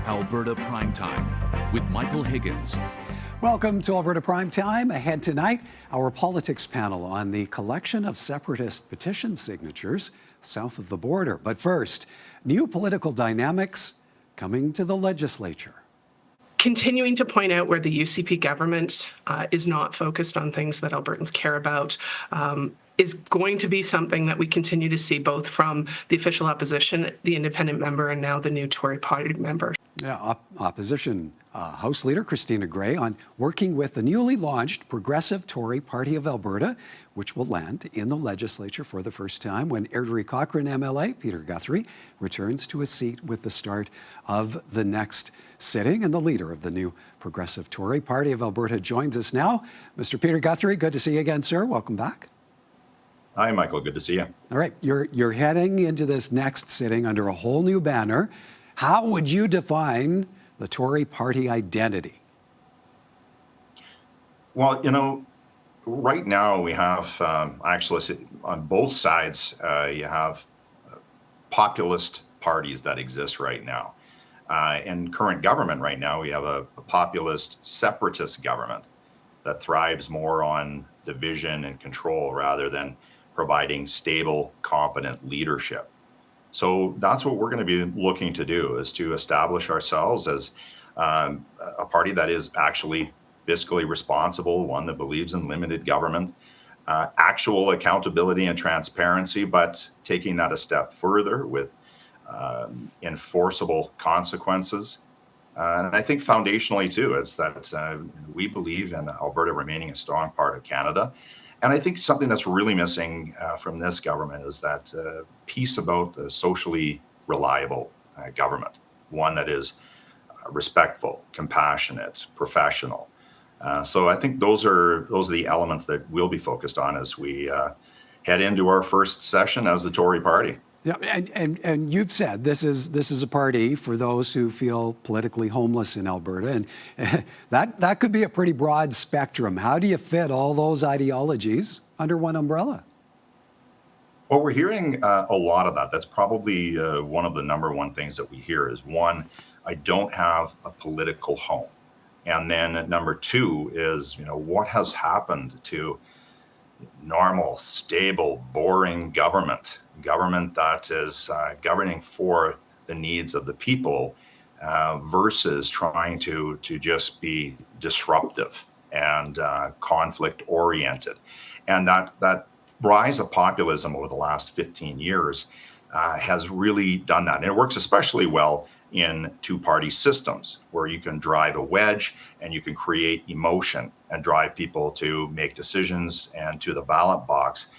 Alberta Primetime with Michael Higgins. Welcome to Alberta Primetime. Ahead tonight, our politics panel on the collection of separatist petition signatures south of the border. But first, new political dynamics coming to the legislature. Continuing to point out where the UCP government is not focused on things that Albertans care about is going to be something that we continue to see both from the official opposition, the independent member, and now the new Tory Party member. Yeah, opposition House Leader Christina Gray on working with the newly launched Progressive Tory Party of Alberta, which will land in the legislature for the first time when Airdrie Cochrane MLA Peter Guthrie returns to his seat with the start of the next sitting. And the leader of the new Progressive Tory Party of Alberta joins us now. Mr. Peter Guthrie, good to see you again, sir. Welcome back. Hi, Michael. Good to see you. All right. You're heading into this next sitting under a whole new banner. How would you define the Tory Party identity? Well, right now we have actually on both sides, you have populist parties that exist right now. In current government right now, we have a populist separatist government that thrives more on division and control rather than providing stable, competent leadership. So that's what we're going to be looking to do, is to establish ourselves as a party that is actually fiscally responsible, one that believes in limited government, actual accountability and transparency, but taking that a step further with enforceable consequences. And I think foundationally, too, it's that we believe in Alberta remaining a strong part of Canada. And I think something that's really missing from this government is that piece about a socially reliable government, one that is respectful, compassionate, professional. So I think those are the elements that we'll be focused on as we head into our first session as the Tory Party. Yeah, and you've said this is a party for those who feel politically homeless in Alberta, and that could be a pretty broad spectrum. How do you fit all those ideologies under one umbrella? Well, we're hearing a lot of that. That's probably one of the number one things that we hear is, one, I don't have a political home. And then number two is, what has happened to normal, stable, boring government that is governing for the needs of the people versus trying to just be disruptive and conflict oriented. And that rise of populism over the last 15 years has really done that. And it works especially well in two-party systems where you can drive a wedge and you can create emotion and drive people to make decisions and to the ballot box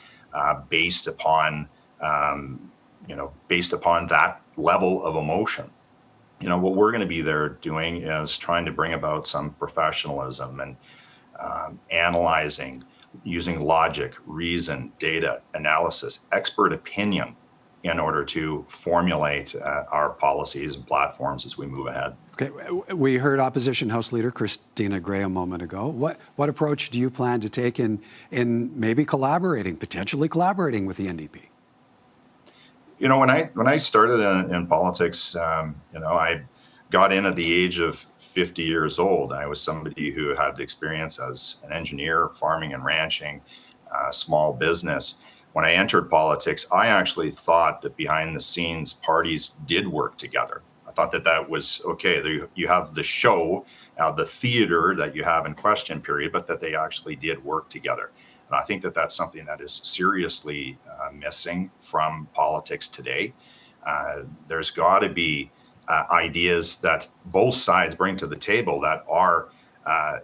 based upon that level of emotion. What we're going to be there doing is trying to bring about some professionalism and analyzing, using logic, reason, data, analysis, expert opinion in order to formulate our policies and platforms as we move ahead. Okay, we heard opposition House Leader Christina Gray a moment ago. What approach do you plan to take in maybe potentially collaborating with the NDP? When I started in politics, I got in at the age of 50 years old. I was somebody who had experience as an engineer, farming and ranching, small business. When I entered politics, I actually thought that behind the scenes parties did work together. I thought that was okay. You have the show, the theater that you have in question period, but that they actually did work together. And I think that that's something that is seriously missing from politics today. There's got to be ideas that both sides bring to the table that are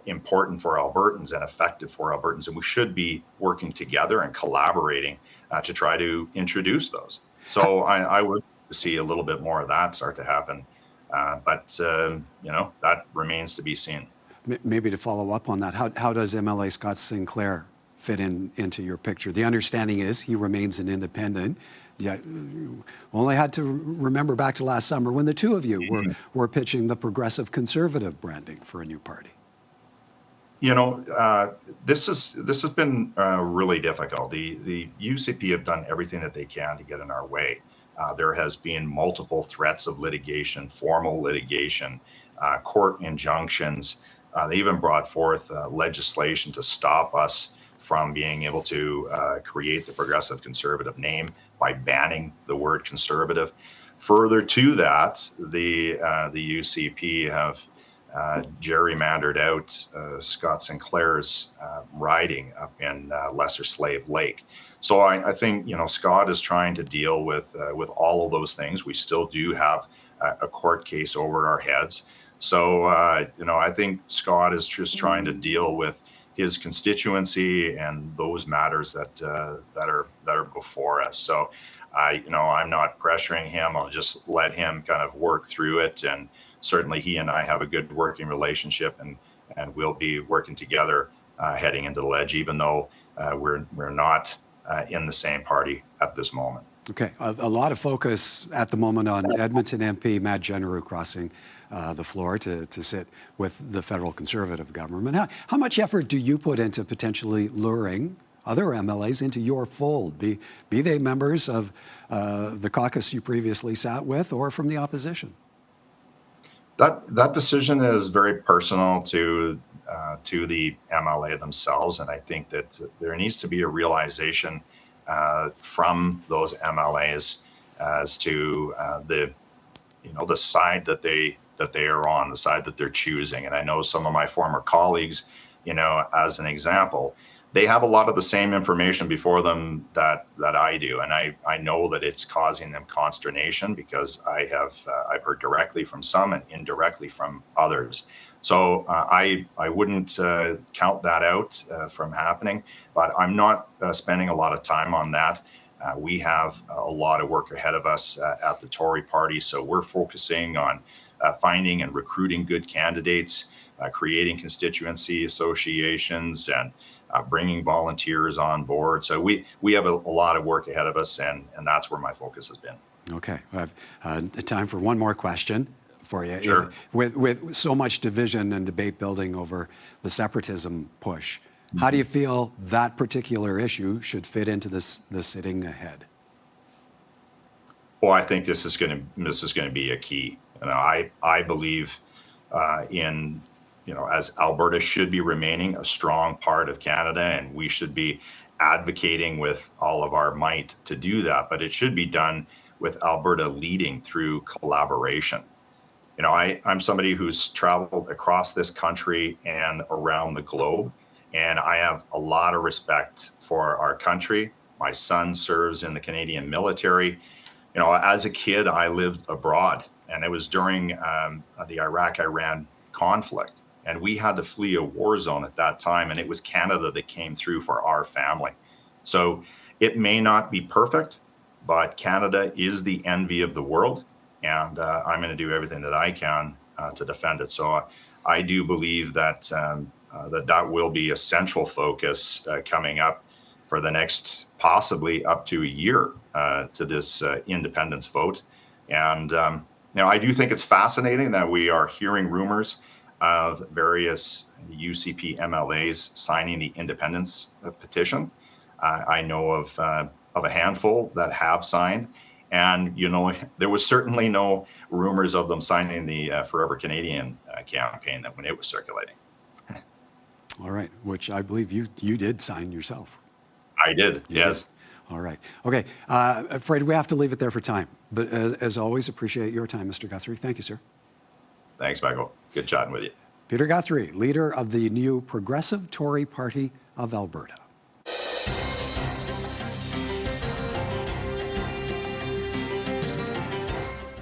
important for Albertans and effective for Albertans. And we should be working together and collaborating to try to introduce those. So I would see a little bit more of that start to happen. But that remains to be seen. Maybe to follow up on that, how does MLA Scott Sinclair fit into your picture? The understanding is he remains an independent. Yet, only had to remember back to last summer when the two of you were pitching the progressive conservative branding for a new party. This has been really difficult. The UCP have done everything that they can to get in our way. There has been multiple threats of litigation, formal litigation, court injunctions. They even brought forth legislation to stop us from being able to create the Progressive Conservative name by banning the word conservative. Further to that, the UCP have gerrymandered out Scott Sinclair's riding up in Lesser Slave Lake. So I think, Scott is trying to deal with all of those things. We still do have a court case over our heads. So, I think Scott is just trying to deal with his constituency and those matters that are before us. So, I'm not pressuring him. I'll just let him kind of work through it. And certainly he and I have a good working relationship, and we'll be working together heading into the ledge, even though we're not in the same party at this moment. Okay, a lot of focus at the moment on Edmonton MP Matt Genereux crossing the floor to sit with the federal Conservative government. How much effort do you put into potentially luring other MLAs into your fold, be they members of the caucus you previously sat with or from the opposition? That decision is very personal to the MLA themselves, and I think that there needs to be a realization from those MLAs as to the side that they are on, the side that they're choosing. And I know some of my former colleagues, as an example, they have a lot of the same information before them that I do, and I know that it's causing them consternation because I've heard directly from some and indirectly from others. So I wouldn't count that out from happening, but I'm not spending a lot of time on that. We have a lot of work ahead of us at the Tory Party, so we're focusing on finding and recruiting good candidates, creating constituency associations, and bringing volunteers on board. So we have a lot of work ahead of us, and that's where my focus has been. Okay, I have time for one more question for you. Sure. With so much division and debate building over the separatism push, how do you feel that particular issue should fit into the sitting ahead? Well, I think this is going to be a key. I believe in as Alberta should be remaining a strong part of Canada, and we should be advocating with all of our might to do that. But it should be done with Alberta leading through collaboration. I'm somebody who's traveled across this country and around the globe, and I have a lot of respect for our country. My son serves in the Canadian military. As a kid, I lived abroad, and it was during the Iraq-Iran conflict. And we had to flee a war zone at that time, and it was Canada that came through for our family. So it may not be perfect, but Canada is the envy of the world, and I'm going to do everything that I can to defend it. So I do believe that that will be a central focus coming up for the next possibly up to a year to this independence vote. And I do think it's fascinating that we are hearing rumors of various UCP MLAs signing the independence petition. I know of a handful that have signed, and there was certainly no rumors of them signing the Forever Canadian campaign that when it was circulating. All right, which I believe you did sign yourself. I did, yes. All right. Okay, afraid we have to leave it there for time. But as always, appreciate your time, Mr. Guthrie. Thank you, sir. Thanks, Michael. Good chatting with you. Peter Guthrie, leader of the new Progressive Tory Party of Alberta.